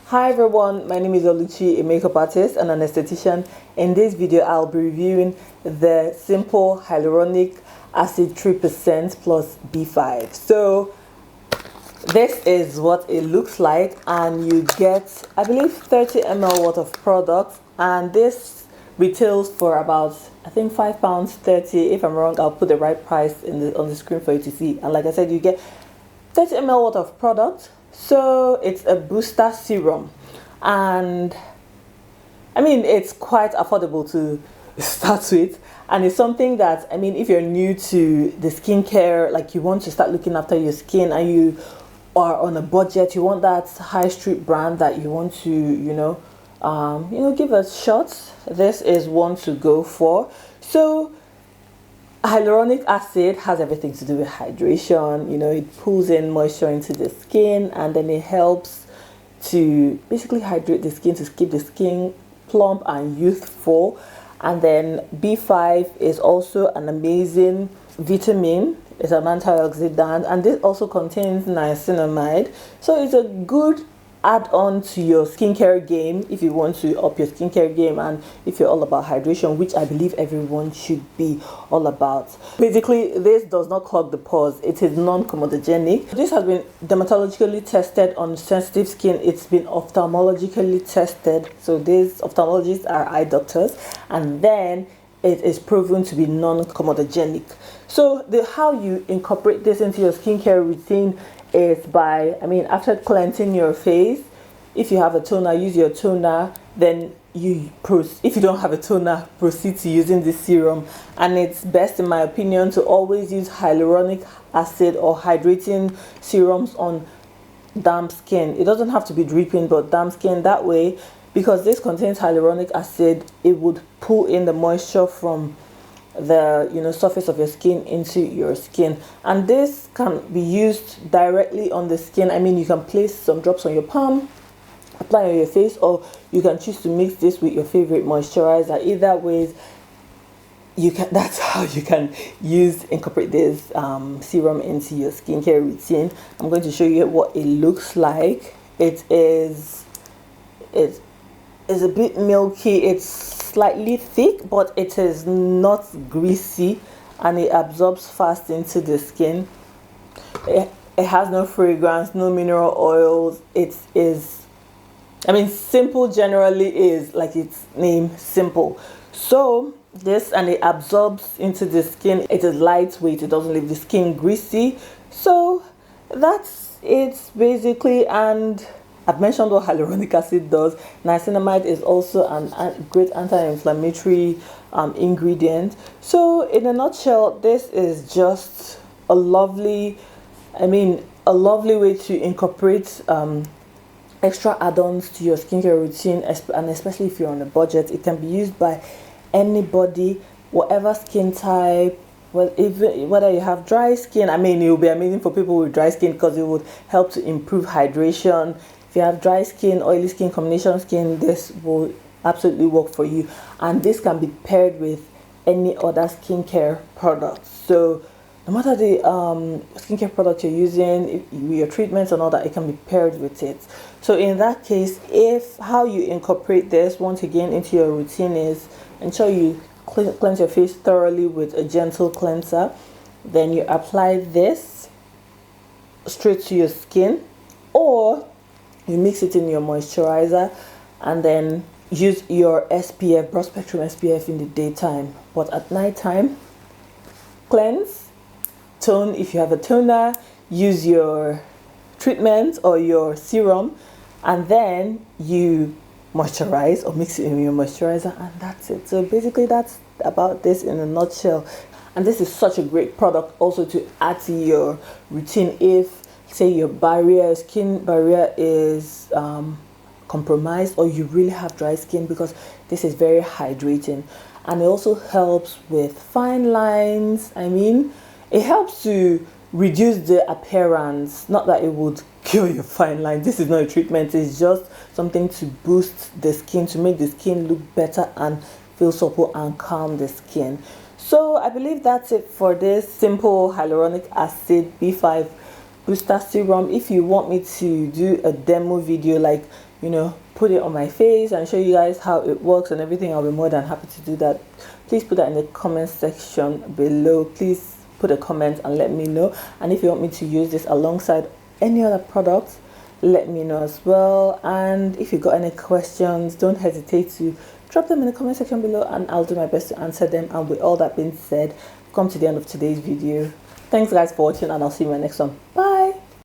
Hi everyone, my name is Oluchi, a makeup artist and an esthetician. In this video, I'll be reviewing the Simple Hyaluronic Acid 3% plus B5. So this is what it looks like, and you get, I believe, 30 ml worth of product, and this retails for about, I think, £5.30. If I'm wrong, I'll put the right price on the screen for you to see. And like I said, you get 30 ml worth of product. So it's a booster serum, and I mean, it's quite affordable to start with, and it's something that, I mean, if you're new to the skincare, like you want to start looking after your skin and you are on a budget, you want that high street brand that you want to, give a shot, this is one to go for. So hyaluronic acid has everything to do with hydration. It pulls in moisture into the skin, and then it helps to basically hydrate the skin, to keep the skin plump and youthful. And then B5 is also an amazing vitamin. It's an antioxidant, and this also contains niacinamide. So it's a good add-on to your skincare game if you want to up your skincare game, and if you're all about hydration, which I believe everyone should be all about. Basically, this does not clog the pores. It is non-comedogenic. This has been dermatologically tested on sensitive skin. It's been ophthalmologically tested. So these ophthalmologists are eye doctors, and then it is proven to be non-comedogenic. So how you incorporate this into your skincare routine is by, after cleansing your face, if you have a toner, use your toner. Then if you don't have a toner, proceed to using this serum. And it's best, in my opinion, to always use hyaluronic acid or hydrating serums on damp skin. It doesn't have to be dripping, but damp skin. That way, because this contains hyaluronic acid, it would pull in the moisture from the surface of your skin into your skin, and this can be used directly on the skin. You can place some drops on your palm, apply on your face, or you can choose to mix this with your favorite moisturizer. Either ways, that's how you can incorporate this serum into your skincare routine. I'm going to show you what it looks like. It's a bit milky. It's slightly thick, but it is not greasy, and it absorbs fast into the skin. It has no fragrance, no mineral oils. It is, simple generally is like its name, simple. So this, and it absorbs into the skin. It is lightweight. It doesn't leave the skin greasy. So that's it basically. And I've mentioned what hyaluronic acid does. Niacinamide is also a great anti-inflammatory ingredient. So in a nutshell, this is just a lovely way to incorporate extra add-ons to your skincare routine, and especially if you're on a budget. It can be used by anybody, whatever skin type. Well, even whether you have dry skin, it will be amazing for people with dry skin, because it would help to improve hydration. If you have dry skin, oily skin, combination skin, this will absolutely work for you. And this can be paired with any other skincare product. So no matter the skincare product you're using, your treatments and all that, it can be paired with it. So in that case, how you incorporate this once again into your routine is, ensure you cleanse your face thoroughly with a gentle cleanser. Then you apply this straight to your skin, or you mix it in your moisturizer, and then use your SPF, broad spectrum SPF, in the daytime. But at nighttime, cleanse, tone. If you have a toner, use your treatment or your serum, and then you moisturize or mix it in your moisturizer, and that's it. So basically, that's about this in a nutshell. And this is such a great product also to add to your routine if, say, your skin barrier is compromised, or you really have dry skin, because this is very hydrating. And it also helps with fine lines. It helps to reduce the appearance. Not that it would cure your fine lines. This is not a treatment. It's just something to boost the skin, to make the skin look better and feel supple and calm the skin. So I believe that's it for this simple hyaluronic acid B5 booster serum. If you want me to do a demo video, like you know, put it on my face and show you guys how it works and everything, I'll be more than happy to do that. Please put that in the comment section below. Please put a comment and let me know. And if you want me to use this alongside any other products, let me know as well. And if you got any questions, don't hesitate to drop them in the comment section below and I'll do my best to answer them. And with all that being said, come to the end of today's video. Thanks guys for watching and I'll see you in my next one. Bye.